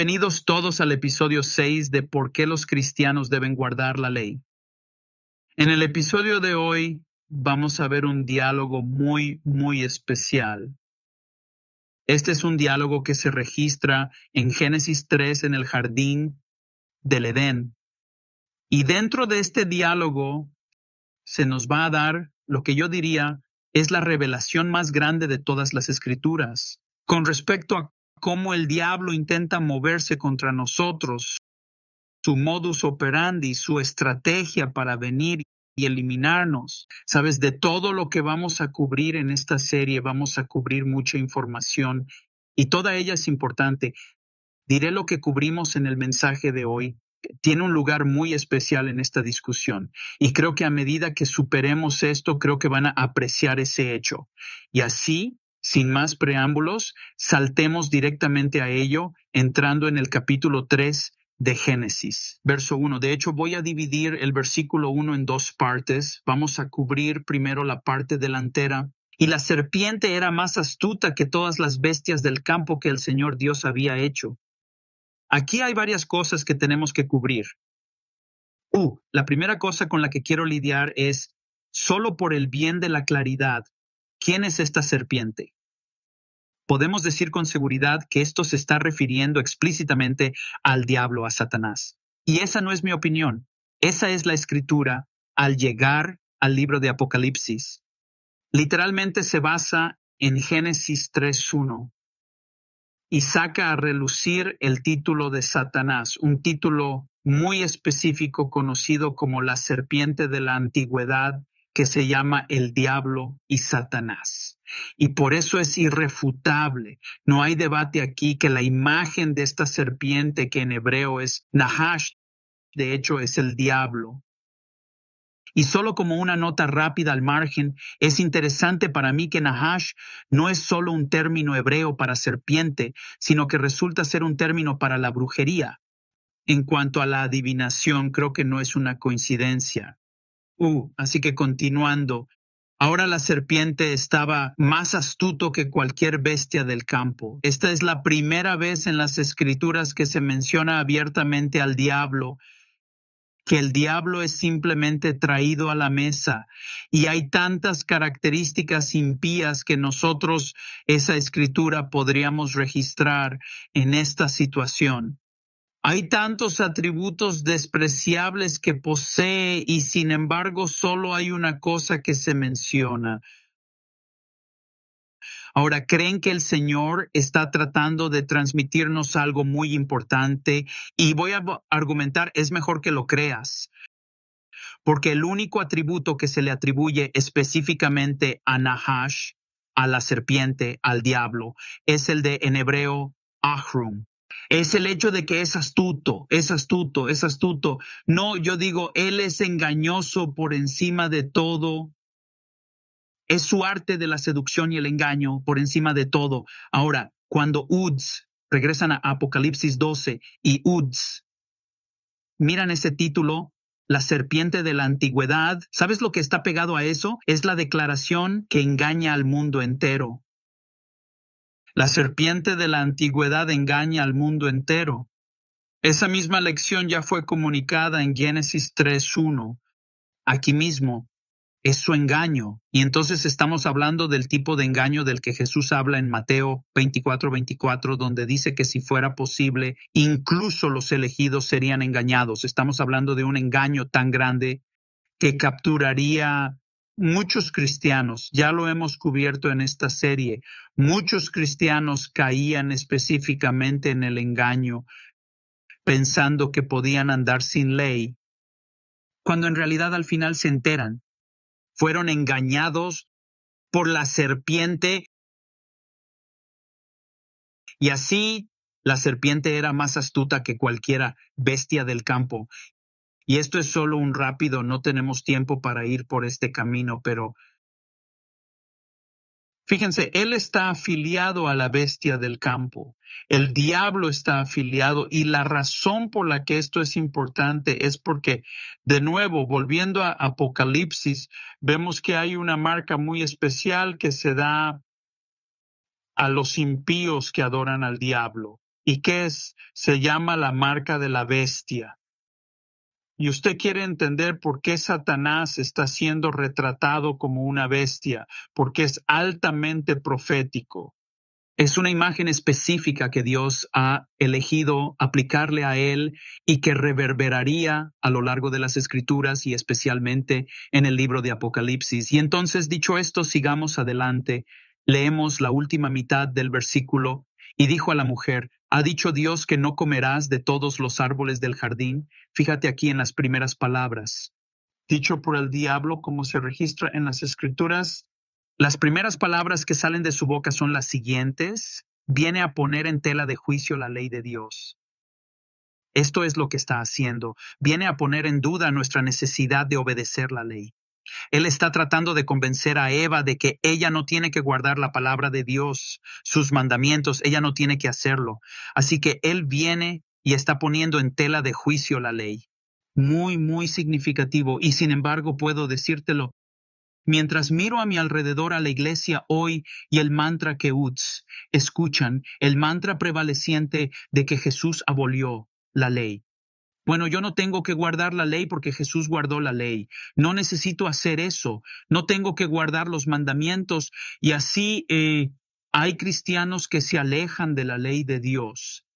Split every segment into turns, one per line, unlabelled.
Bienvenidos todos al episodio 6 de ¿Por qué los cristianos deben guardar la ley? En el episodio de hoy vamos a ver un diálogo muy especial. Este es un diálogo que se registra en Génesis 3 en el jardín del Edén. Y dentro de este diálogo se nos va a dar lo que yo diría es la revelación más grande de todas las escrituras. Con respecto a cómo el diablo intenta moverse contra nosotros, su modus operandi, su estrategia para venir y eliminarnos. Sabes, de todo lo que vamos a cubrir en esta serie, vamos a cubrir mucha información y toda ella es importante. Diré lo que cubrimos en el mensaje de hoy. Tiene un lugar muy especial en esta discusión y creo que a medida que superemos esto, creo que van a apreciar ese hecho. Y así, sin más preámbulos, saltemos directamente a ello, entrando en el capítulo 3 de Génesis, verso 1. De hecho, voy a dividir el versículo 1 en dos partes. Vamos a cubrir primero la parte delantera. Y la serpiente era más astuta que todas las bestias del campo que el Señor Dios había hecho. Aquí hay varias cosas que tenemos que cubrir. La primera cosa con la que quiero lidiar es, solo por el bien de la claridad, ¿quién es esta serpiente? Podemos decir con seguridad que esto se está refiriendo explícitamente al diablo, a Satanás. Y esa no es mi opinión. Esa es la escritura al llegar al libro de Apocalipsis. Literalmente se basa en Génesis 3:1. Y saca a relucir el título de Satanás, un título muy específico conocido como la serpiente de la antigüedad, que se llama el diablo y Satanás. Y por eso es irrefutable. No hay debate aquí que la imagen de esta serpiente, que en hebreo es Nahash, de hecho es el diablo. Y solo como una nota rápida al margen, es interesante para mí que Nahash no es solo un término hebreo para serpiente, sino que resulta ser un término para la brujería. En cuanto a la adivinación, creo que no es una coincidencia. Así que continuando, ahora la serpiente estaba más astuto que cualquier bestia del campo. Esta es la primera vez en las escrituras que se menciona abiertamente al diablo, que el diablo es simplemente traído a la mesa y hay tantas características impías que nosotros esa escritura podríamos registrar en esta situación. Hay tantos atributos despreciables que posee y sin embargo solo hay una cosa que se menciona. Ahora, ¿creen que el Señor está tratando de transmitirnos algo muy importante? Y voy a argumentar, es mejor que lo creas. Porque el único atributo que se le atribuye específicamente a Nahash, a la serpiente, al diablo, es el de en hebreo Ahrum. Es el hecho de que es astuto, es astuto, es astuto. No, yo digo, él es engañoso por encima de todo. Es su arte de la seducción y el engaño por encima de todo. Ahora, cuando regresan a Apocalipsis 12 y miran ese título, la serpiente de la antigüedad, ¿sabes lo que está pegado a eso? Es la declaración que engaña al mundo entero. La serpiente de la antigüedad engaña al mundo entero. Esa misma lección ya fue comunicada en Génesis 3:1. Aquí mismo es su engaño. Y entonces estamos hablando del tipo de engaño del que Jesús habla en Mateo 24:24, donde dice que si fuera posible, incluso los elegidos serían engañados. Estamos hablando de un engaño tan grande que capturaría muchos cristianos. Ya lo hemos cubierto en esta serie. Muchos cristianos caían específicamente en el engaño, pensando que podían andar sin ley, cuando en realidad al final se enteran. Fueron engañados por la serpiente y así la serpiente era más astuta que cualquiera bestia del campo. Y esto es solo un rápido, no tenemos tiempo para ir por este camino, pero fíjense, él está afiliado a la bestia del campo. El diablo está afiliado y la razón por la que esto es importante es porque, de nuevo, volviendo a Apocalipsis, vemos que hay una marca muy especial que se da a los impíos que adoran al diablo. ¿Y qué es? Se llama la marca de la bestia. Y usted quiere entender por qué Satanás está siendo retratado como una bestia, porque es altamente profético. Es una imagen específica que Dios ha elegido aplicarle a él y que reverberaría a lo largo de las Escrituras y especialmente en el libro de Apocalipsis. Y entonces, dicho esto, sigamos adelante. Leemos la última mitad del versículo. Y dijo a la mujer, ¿ha dicho Dios que no comerás de todos los árboles del jardín? Fíjate aquí en las primeras palabras. Dicho por el diablo, como se registra en las Escrituras, las primeras palabras que salen de su boca son las siguientes: viene a poner en tela de juicio la ley de Dios. Esto es lo que está haciendo. Viene a poner en duda nuestra necesidad de obedecer la ley. Él está tratando de convencer a Eva de que ella no tiene que guardar la palabra de Dios, sus mandamientos, ella no tiene que hacerlo. Así que él viene y está poniendo en tela de juicio la ley. Muy, muy significativo. Y sin embargo, puedo decírtelo. Mientras miro a mi alrededor a la iglesia hoy y el mantra que escuchan, el mantra prevaleciente de que Jesús abolió la ley. Bueno, yo no tengo que guardar la ley porque Jesús guardó la ley. No necesito hacer eso. No tengo que guardar los mandamientos. Y así hay cristianos que se alejan de la ley de Dios.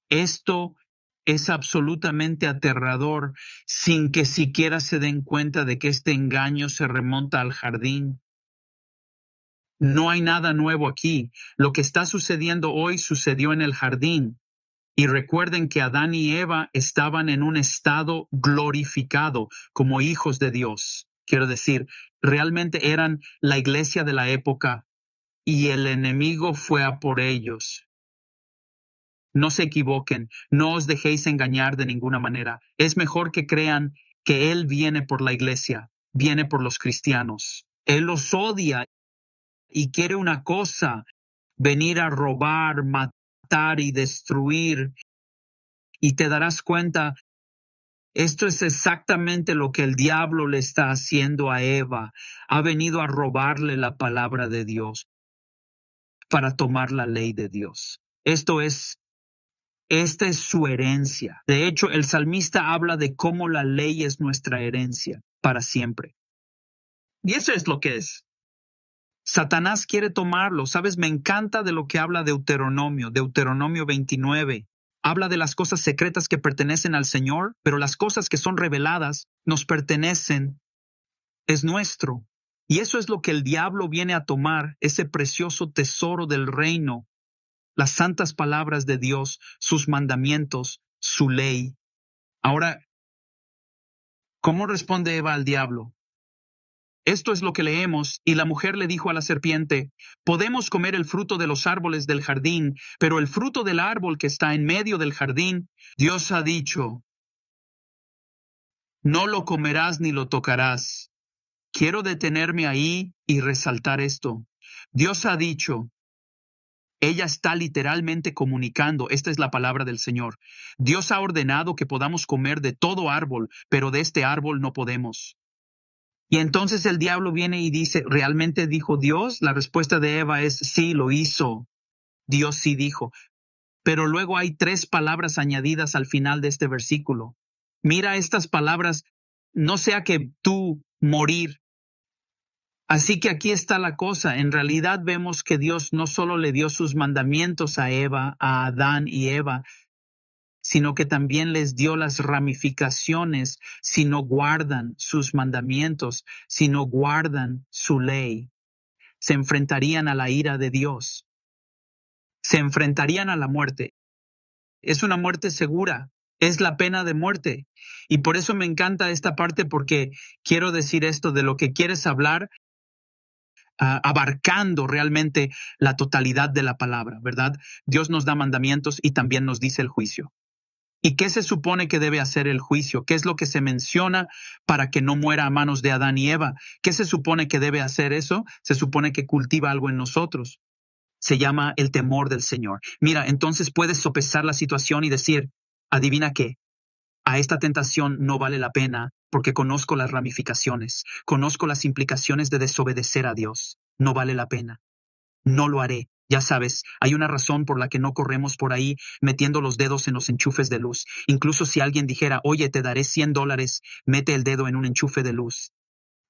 Esto es absolutamente aterrador, sin que siquiera se den cuenta de que este engaño se remonta al jardín. No hay nada nuevo aquí. Lo que está sucediendo hoy sucedió en el jardín. Y recuerden que Adán y Eva estaban en un estado glorificado como hijos de Dios. Quiero decir, realmente eran la iglesia de la época y el enemigo fue a por ellos. No se equivoquen, no os dejéis engañar de ninguna manera. Es mejor que crean que Él viene por la iglesia, viene por los cristianos. Él los odia y quiere una cosa: venir a robar, matar y destruir. Y te darás cuenta, esto es exactamente lo que el diablo le está haciendo a Eva. Ha venido a robarle la palabra de Dios para tomar la ley de Dios. Esta es su herencia. De hecho, el salmista habla de cómo la ley es nuestra herencia para siempre. Y eso es lo que es. Satanás quiere tomarlo. ¿Sabes? Me encanta de lo que habla Deuteronomio 29. Habla de las cosas secretas que pertenecen al Señor, pero las cosas que son reveladas nos pertenecen, es nuestro. Y eso es lo que el diablo viene a tomar, ese precioso tesoro del reino, las santas palabras de Dios, sus mandamientos, su ley. Ahora, ¿cómo responde Eva al diablo? Esto es lo que leemos. Y la mujer le dijo a la serpiente: podemos comer el fruto de los árboles del jardín, pero el fruto del árbol que está en medio del jardín, Dios ha dicho, no lo comerás ni lo tocarás. Quiero detenerme ahí y resaltar esto. Dios ha dicho. Ella está literalmente comunicando, esta es la palabra del Señor. Dios ha ordenado que podamos comer de todo árbol, pero de este árbol no podemos. Y entonces el diablo viene y dice, ¿realmente dijo Dios? La respuesta de Eva es, sí, lo hizo. Dios sí dijo. Pero luego hay 3 palabras añadidas al final de este versículo. Mira estas palabras: no sea que tú morir. Así que aquí está la cosa. En realidad vemos que Dios no solo le dio sus mandamientos a Eva, a Adán y Eva, sino que también les dio las ramificaciones si no guardan sus mandamientos, si no guardan su ley. Se enfrentarían a la ira de Dios. Se enfrentarían a la muerte. Es una muerte segura. Es la pena de muerte. Y por eso me encanta esta parte, porque quiero decir esto de lo que quieres hablar, abarcando realmente la totalidad de la palabra, ¿verdad? Dios nos da mandamientos y también nos dice el juicio. ¿Y qué se supone que debe hacer el juicio? ¿Qué es lo que se menciona para que no muera a manos de Adán y Eva? ¿Qué se supone que debe hacer eso? Se supone que cultiva algo en nosotros. Se llama el temor del Señor. Mira, entonces puedes sopesar la situación y decir, adivina qué, a esta tentación no vale la pena porque conozco las ramificaciones, conozco las implicaciones de desobedecer a Dios. No vale la pena. No lo haré. Ya sabes, hay una razón por la que no corremos por ahí metiendo los dedos en los enchufes de luz. Incluso si alguien dijera, oye, te daré $100, mete el dedo en un enchufe de luz.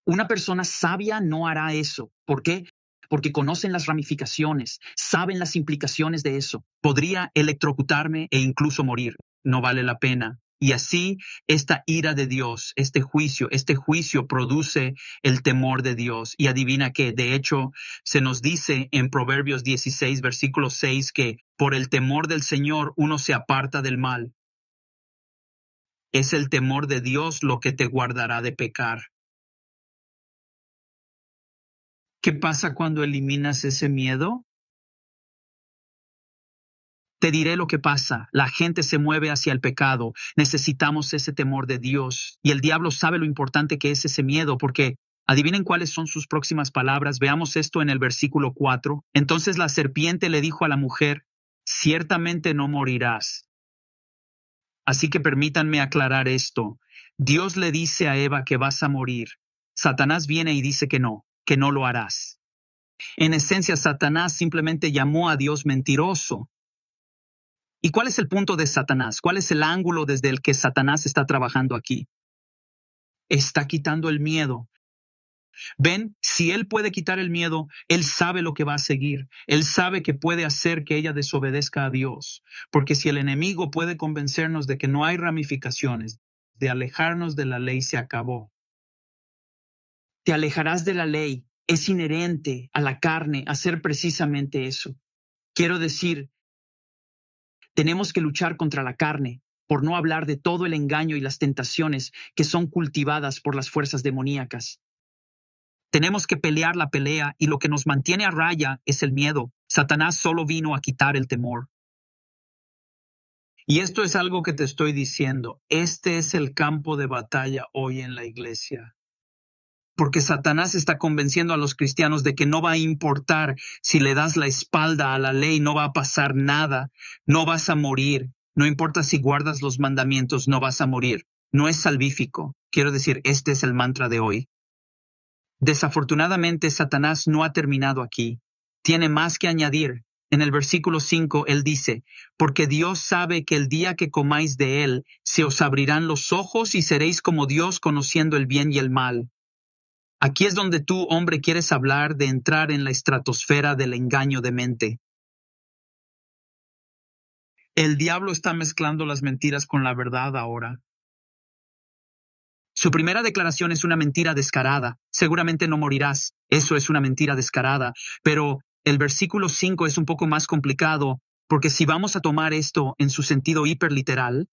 Una persona sabia no hará eso. ¿Por qué? Porque conocen las ramificaciones, saben las implicaciones de eso. Podría electrocutarme e incluso morir. No vale la pena. Y así, esta ira de Dios, este juicio produce el temor de Dios. Y adivina qué, de hecho, se nos dice en Proverbios 16, versículo 6, que por el temor del Señor uno se aparta del mal. Es el temor de Dios lo que te guardará de pecar. ¿Qué pasa cuando eliminas ese miedo? Te diré lo que pasa. La gente se mueve hacia el pecado. Necesitamos ese temor de Dios. Y el diablo sabe lo importante que es ese miedo, porque adivinen cuáles son sus próximas palabras. Veamos esto en el versículo 4. Entonces la serpiente le dijo a la mujer, ciertamente no morirás. Así que permítanme aclarar esto. Dios le dice a Eva que vas a morir. Satanás viene y dice que no lo harás. En esencia, Satanás simplemente llamó a Dios mentiroso. ¿Y cuál es el punto de Satanás? ¿Cuál es el ángulo desde el que Satanás está trabajando aquí? Está quitando el miedo. Ven, si él puede quitar el miedo, él sabe lo que va a seguir. Él sabe que puede hacer que ella desobedezca a Dios. Porque si el enemigo puede convencernos de que no hay ramificaciones, de alejarnos de la ley, se acabó. Te alejarás de la ley. Es inherente a la carne hacer precisamente eso. Quiero decir, tenemos que luchar contra la carne, por no hablar de todo el engaño y las tentaciones que son cultivadas por las fuerzas demoníacas. Tenemos que pelear la pelea y lo que nos mantiene a raya es el miedo. Satanás solo vino a quitar el temor. Y esto es algo que te estoy diciendo. Este es el campo de batalla hoy en la iglesia. Porque Satanás está convenciendo a los cristianos de que no va a importar si le das la espalda a la ley, no va a pasar nada, no vas a morir. No importa si guardas los mandamientos, no vas a morir. No es salvífico. Quiero decir, este es el mantra de hoy. Desafortunadamente, Satanás no ha terminado aquí. Tiene más que añadir. En el versículo 5, él dice, porque Dios sabe que el día que comáis de él, se os abrirán los ojos y seréis como Dios conociendo el bien y el mal. Aquí es donde tú, hombre, quieres hablar de entrar en la estratosfera del engaño de mente. El diablo está mezclando las mentiras con la verdad ahora. Su primera declaración es una mentira descarada. Seguramente no morirás. Eso es una mentira descarada. Pero el versículo 5 es un poco más complicado, porque si vamos a tomar esto en su sentido hiperliteral,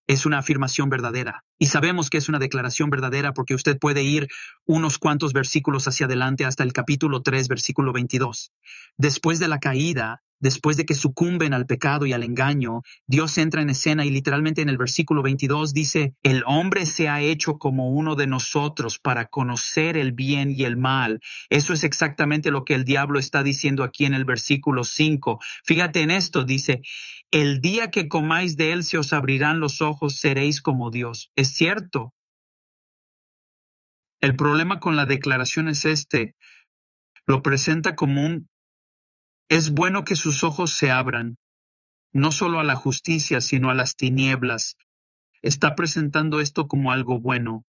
es una afirmación verdadera. Y sabemos que es una declaración verdadera porque usted puede ir unos cuantos versículos hacia adelante hasta el capítulo 3, versículo 22. Después de la caída, después de que sucumben al pecado y al engaño, Dios entra en escena y literalmente en el versículo 22 dice, el hombre se ha hecho como uno de nosotros para conocer el bien y el mal. Eso es exactamente lo que el diablo está diciendo aquí en el versículo 5. Fíjate en esto, dice, el día que comáis de él se os abrirán los ojos, seréis como Dios. Es cierto. El problema con la declaración es este. Lo presenta como es bueno que sus ojos se abran, no solo a la justicia, sino a las tinieblas. Está presentando esto como algo bueno.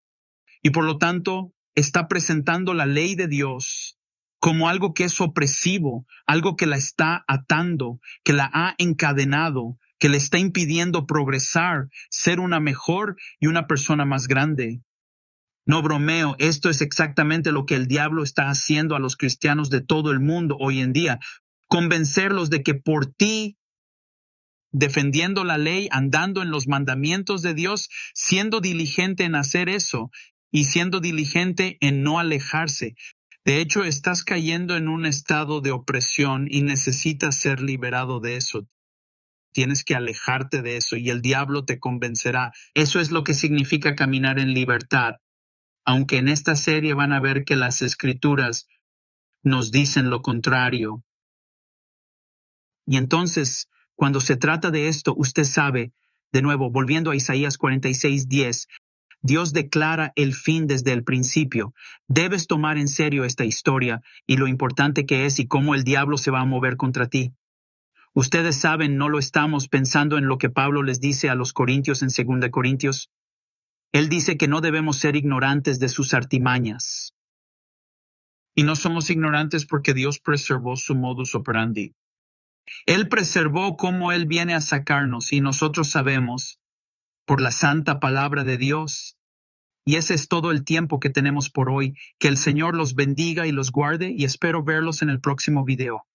Y por lo tanto, está presentando la ley de Dios como algo que es opresivo, algo que la está atando, que la ha encadenado, que le está impidiendo progresar, ser una mejor y una persona más grande. No bromeo, esto es exactamente lo que el diablo está haciendo a los cristianos de todo el mundo hoy en día. Convencerlos de que por ti, defendiendo la ley, andando en los mandamientos de Dios, siendo diligente en hacer eso y siendo diligente en no alejarse. De hecho, estás cayendo en un estado de opresión y necesitas ser liberado de eso. Tienes que alejarte de eso y el diablo te convencerá. Eso es lo que significa caminar en libertad. Aunque en esta serie van a ver que las escrituras nos dicen lo contrario. Y entonces, cuando se trata de esto, usted sabe, de nuevo, volviendo a Isaías 46:10, Dios declara el fin desde el principio. Debes tomar en serio esta historia y lo importante que es y cómo el diablo se va a mover contra ti. Ustedes saben, no lo estamos pensando en lo que Pablo les dice a los corintios en 2 Corintios. Él dice que no debemos ser ignorantes de sus artimañas. Y no somos ignorantes porque Dios preservó su modus operandi. Él preservó cómo Él viene a sacarnos y nosotros sabemos por la santa palabra de Dios. Y ese es todo el tiempo que tenemos por hoy. Que el Señor los bendiga y los guarde y espero verlos en el próximo video.